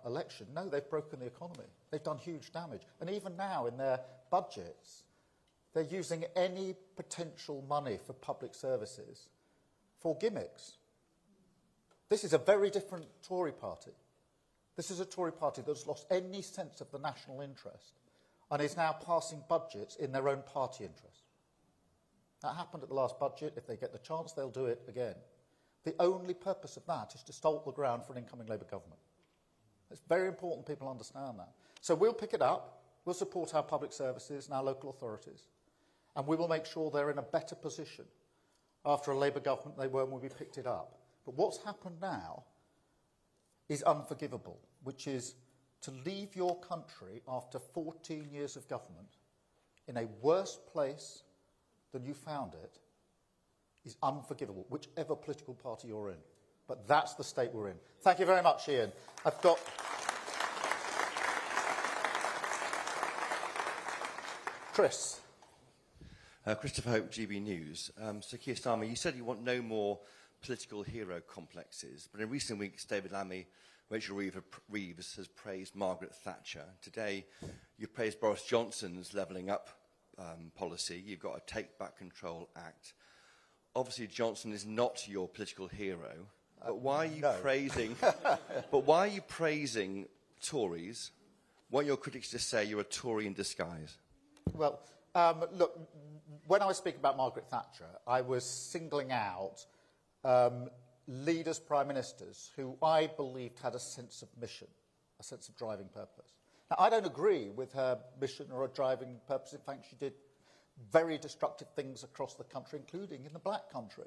election. No, they've broken the economy. They've done huge damage. And even now in their budgets, they're using any potential money for public services for gimmicks. This is a very different Tory party. This is a Tory party that's lost any sense of the national interest and is now passing budgets in their own party interest. That happened at the last budget. If they get the chance, they'll do it again. The only purpose of that is to salt the ground for an incoming Labour government. It's very important people understand that. So we'll pick it up. We'll support our public services and our local authorities. And we will make sure they're in a better position after a Labour government they were when we picked it up. But what's happened now is unforgivable, which is to leave your country after 14 years of government in a worse place than you found it is unforgivable, whichever political party you're in. But that's the state we're in. Thank you very much, Ian. I've got... Chris. Christopher Hope, GB News. So Keir Starmer, you said you want no more political hero complexes, but in recent weeks, David Lammy, Rachel Reeves has praised Margaret Thatcher. Today, you've praised Boris Johnson's levelling up policy. You've got a Take Back Control Act. Obviously, Johnson is not your political hero. But why are you praising? But why are you praising Tories? Want your critics to say you're a Tory in disguise? Well, look, when I was speaking about Margaret Thatcher, I was singling out leaders, prime ministers, who I believed had a sense of mission, a sense of driving purpose. Now, I don't agree with her mission or her driving purpose. In fact, she did very destructive things across the country, including in the black country.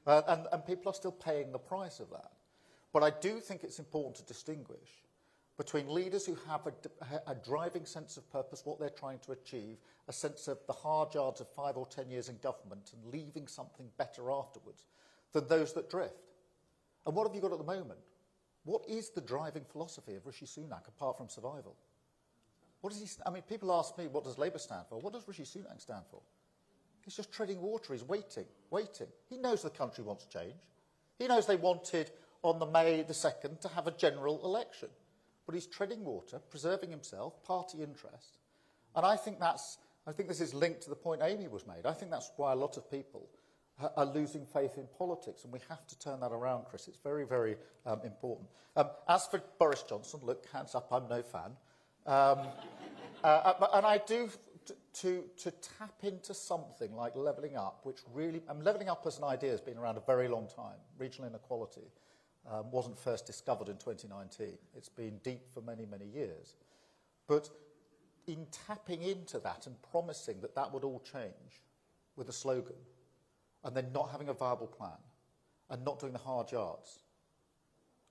And people are still paying the price of that. But I do think it's important to distinguish between leaders who have a driving sense of purpose, what they're trying to achieve, a sense of the hard yards of 5 or 10 years in government and leaving something better afterwards, than those that drift. And what have you got at the moment? What is the driving philosophy of Rishi Sunak apart from survival? What does he? I mean, people ask me, what does Labour stand for? What does Rishi Sunak stand for? He's just treading water. He's waiting. He knows the country wants change. He knows they wanted on the May the 2nd to have a general election. But he's treading water, preserving himself, party interest. And I think this is linked to the point Amy was made. I think that's why a lot of people are losing faith in politics, and we have to turn that around, Chris. It's very, very important. As for Boris Johnson, look, hands up, I'm no fan. And I do, to tap into something like levelling up, which really, levelling up as an idea has been around a very long time. Regional inequality wasn't first discovered in 2019. It's been deep for many, many years. But in tapping into that and promising that that would all change with a slogan, and then not having a viable plan, and not doing the hard yards,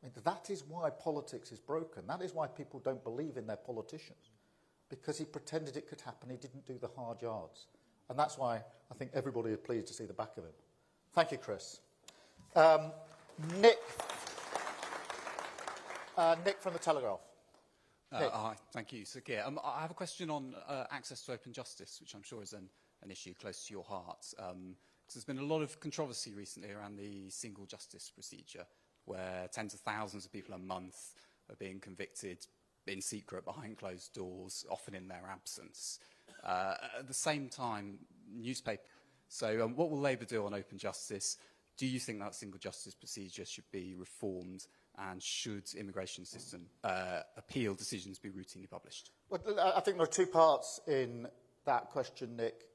I mean, that is why politics is broken. That is why people don't believe in their politicians. Because he pretended it could happen, he didn't do the hard yards. And that's why I think everybody is pleased to see the back of him. Thank you, Chris. Nick from The Telegraph. Hi, thank you. So, Keir, I have a question on access to open justice, which I'm sure is an issue close to your heart. Because there's been a lot of controversy recently around the single justice procedure, where tens of thousands of people a month are being convicted in secret behind closed doors, often in their absence. At the same time, newspaper. So what will Labour do on open justice? Do you think that single justice procedure should be reformed, and should immigration system appeal decisions be routinely published? Well, I think there are two parts in that question, Nick,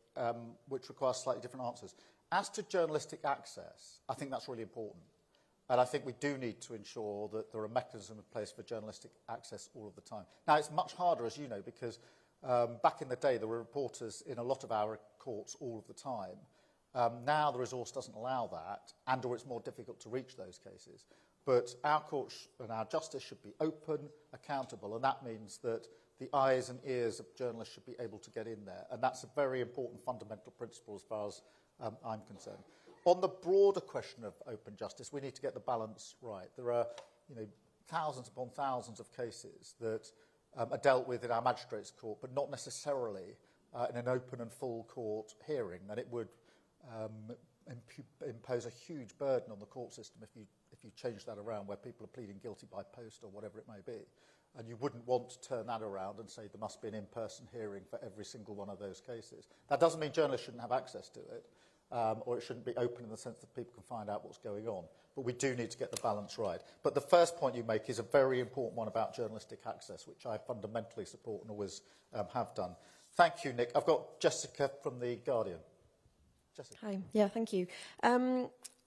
which require slightly different answers. As to journalistic access, I think that's really important. And I think we do need to ensure that there are mechanisms in place for journalistic access all of the time. Now, it's much harder, as you know, because back in the day, there were reporters in a lot of our courts all of the time. Now, the resource doesn't allow that, or it's more difficult to reach those cases. But our courts and our justice should be open, accountable, and that means that the eyes and ears of journalists should be able to get in there. And that's a very important fundamental principle as far as I'm concerned. On the broader question of open justice, we need to get the balance right. There are, thousands upon thousands of cases that are dealt with in our magistrates' court, but not necessarily in an open and full court hearing. And it would impose a huge burden on the court system if you if you change that around, where people are pleading guilty by post or whatever it may be. And you wouldn't want to turn that around and say there must be an in-person hearing for every single one of those cases. That doesn't mean journalists shouldn't have access to it, or it shouldn't be open in the sense that people can find out what's going on. But we do need to get the balance right. But the first point you make is a very important one about journalistic access, which I fundamentally support and always have done. Thank you, Nick. I've got Jessica from The Guardian. Jessica. Hi. Yeah, thank you.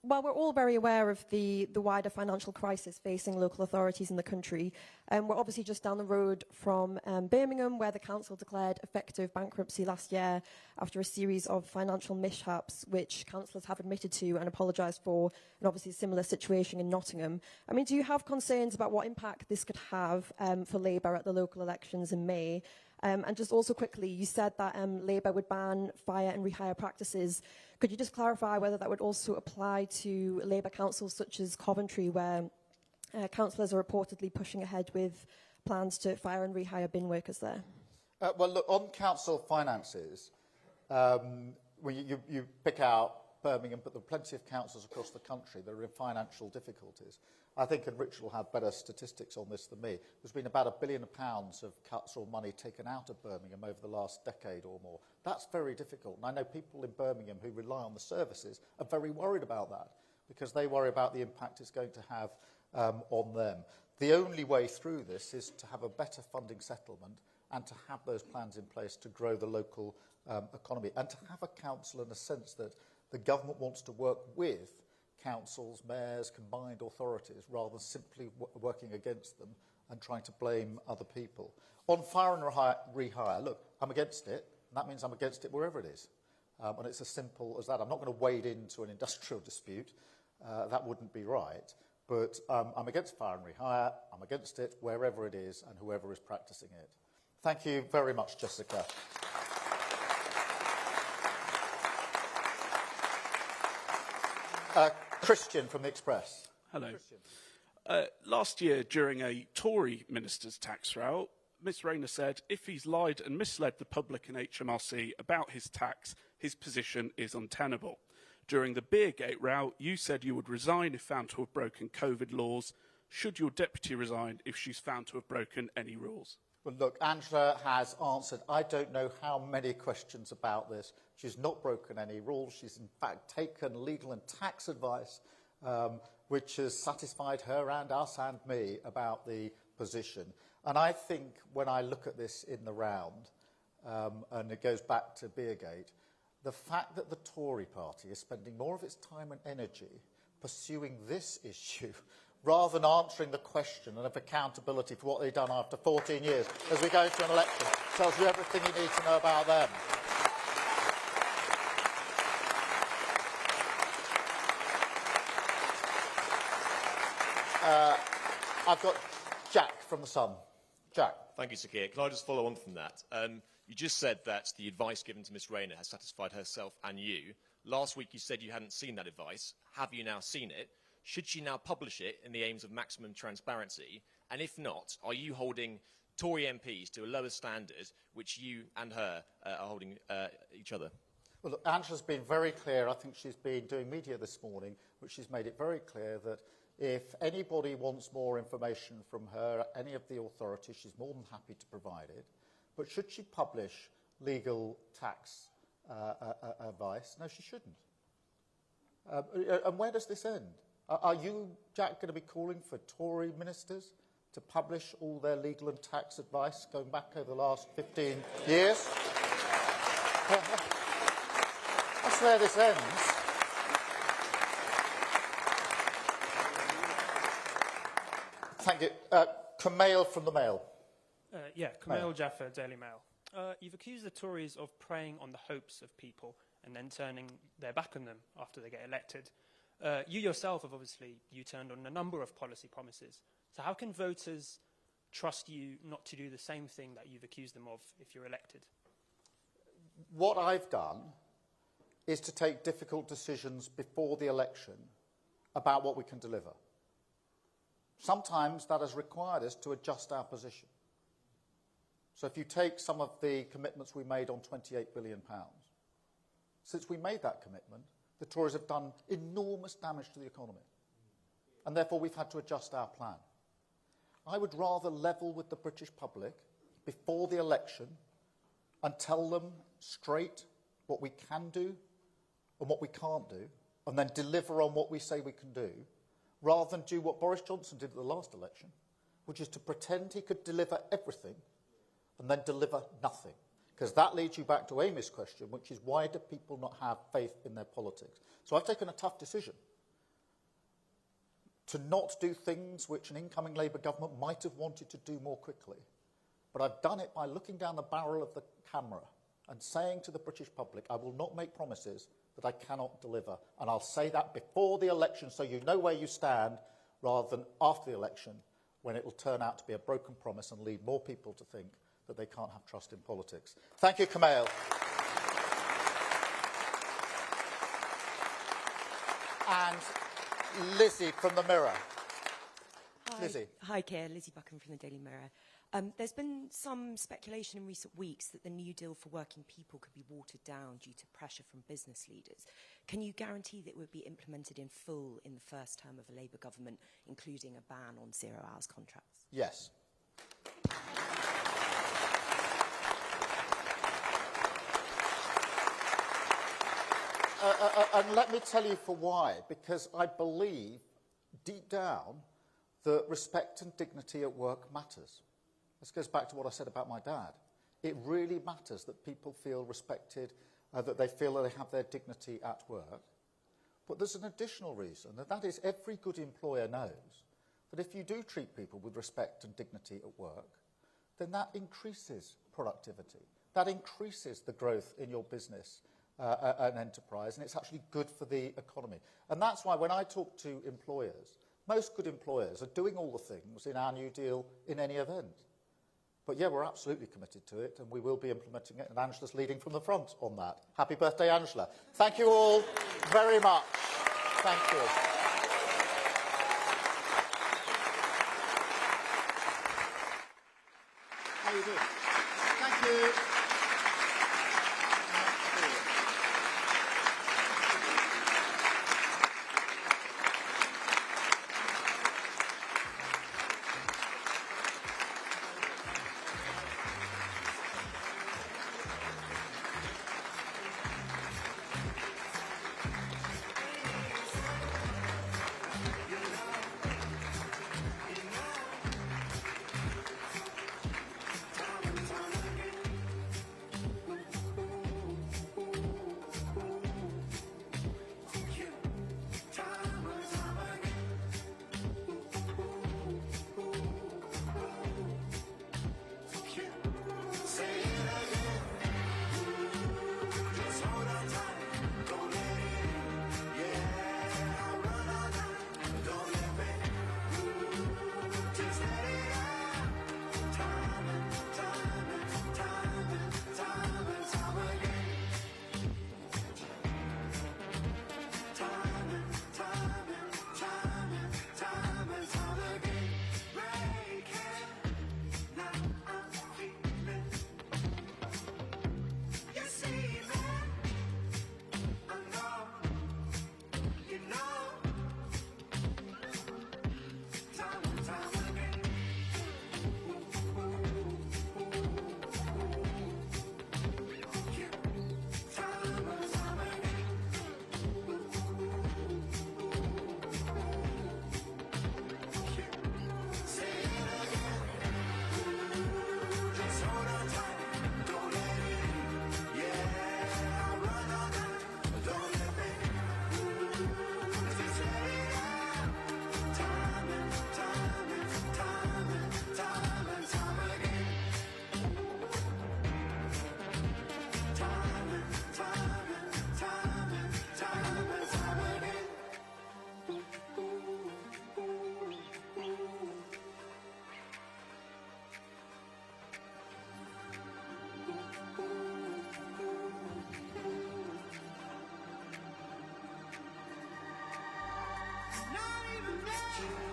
Well, we're all very aware of the wider financial crisis facing local authorities in the country. We're obviously just down the road from Birmingham, where the council declared effective bankruptcy last year after a series of financial mishaps, which councillors have admitted to and apologised for, and obviously a similar situation in Nottingham. I mean, do you have concerns about what impact this could have for Labour at the local elections in May? And just also quickly, you said that Labour would ban fire and rehire practices. Could you just clarify whether that would also apply to Labour councils such as Coventry, where councillors are reportedly pushing ahead with plans to fire and rehire bin workers there? Well, look, on council finances, you pick out Birmingham, but there are plenty of councils across the country that are in financial difficulties. I think, and Richard will have better statistics on this than me, there's been about £1 billion of cuts or money taken out of Birmingham over the last decade or more. That's very difficult. And I know people in Birmingham who rely on the services are very worried about that because they worry about the impact it's going to have on them. The only way through this is to have a better funding settlement and to have those plans in place to grow the local economy and to have a council in a sense that the government wants to work with councils, mayors, combined authorities, rather than simply working against them and trying to blame other people. On fire and rehire, look, I'm against it, and that means I'm against it wherever it is. And it's as simple as that. I'm not going to wade into an industrial dispute. That wouldn't be right. But I'm against fire and rehire. I'm against it wherever it is and whoever is practicing it. Thank you very much, Jessica. Christian from The Express. Hello. Last year, during a Tory minister's tax row, Ms Rayner said if he's lied and misled the public and HMRC about his tax, his position is untenable. During the Beergate row, you said you would resign if found to have broken COVID laws. Should your deputy resign if she's found to have broken any rules? Well, look, Angela has answered I don't know how many questions about this. She's not broken any rules. She's, in fact, taken legal and tax advice, which has satisfied her and us and me about the position. And I think when I look at this in the round, and it goes back to Beergate, the fact that the Tory party is spending more of its time and energy pursuing this issue rather than answering the question and of accountability for what they've done after 14 years as we go into an election tells you everything you need to know about them. I've got Jack from The Sun. Jack. Thank you, Sir Keir. Can I just follow on from that? You just said that the advice given to Ms Rayner has satisfied herself and you. Last week you said you hadn't seen that advice. Have you now seen it? Should she now publish it in the aims of maximum transparency? And if not, are you holding Tory MPs to a lower standard which you and her are holding each other? Well, look, Angela's been very clear. I think she's been doing media this morning, which she's made it very clear that if anybody wants more information from her, any of the authorities, she's more than happy to provide it. But should she publish legal tax advice? No, she shouldn't. And where does this end? Are you, Jack, going to be calling for Tory ministers to publish all their legal and tax advice going back over the last 15 years? That's where this ends. Thank you. Kumail from The Mail. Kumail Jaffer, Daily Mail. You've accused the Tories of preying on the hopes of people and then turning their back on them after they get elected. You yourself have obviously U-turned on a number of policy promises. So how can voters trust you not to do the same thing that you've accused them of if you're elected? What I've done is to take difficult decisions before the election about what we can deliver. Sometimes that has required us to adjust our position. So if you take some of the commitments we made on £28 billion, since we made that commitment, the Tories have done enormous damage to the economy. and therefore we've had to adjust our plan. I would rather level with the British public before the election and tell them straight what we can do and what we can't do, and then deliver on what we say we can do, rather than do what Boris Johnson did at the last election, which is to pretend he could deliver everything and then deliver nothing. Because that leads you back to Amy's question, which is why do people not have faith in their politics? So I've taken a tough decision to not do things which an incoming Labour government might have wanted to do more quickly. But I've done it by looking down the barrel of the camera and saying to the British public, I will not make promises that I cannot deliver. And I'll say that before the election so you know where you stand, rather than after the election, when it will turn out to be a broken promise and lead more people to think that they can't have trust in politics. Thank you, Kumail. And Lizzie from the Mirror. Hi. Lizzie. Hi, Keir. Lizzie Buchan from the Daily Mirror. There's been some speculation in recent weeks that the New Deal for working people could be watered down due to pressure from business leaders. Can you guarantee that it would be implemented in full in the first term of a Labour government, including a ban on 0 hours contracts? Yes. And let me tell you for why. Because I believe, deep down, that respect and dignity at work matters. This goes back to what I said about my dad. It really matters that people feel respected, that they feel that they have their dignity at work. But there's an additional reason, and that is every good employer knows that if you do treat people with respect and dignity at work, then that increases productivity. That increases the growth in your business and enterprise, and it's actually good for the economy. And that's why when I talk to employers, most good employers are doing all the things in our New Deal in any event. But yeah, we're absolutely committed to it, and we will be implementing it, and Angela's leading from the front on that. Happy birthday, Angela. Thank you all very much. Thank you. How are you doing? Thank you. Not even me.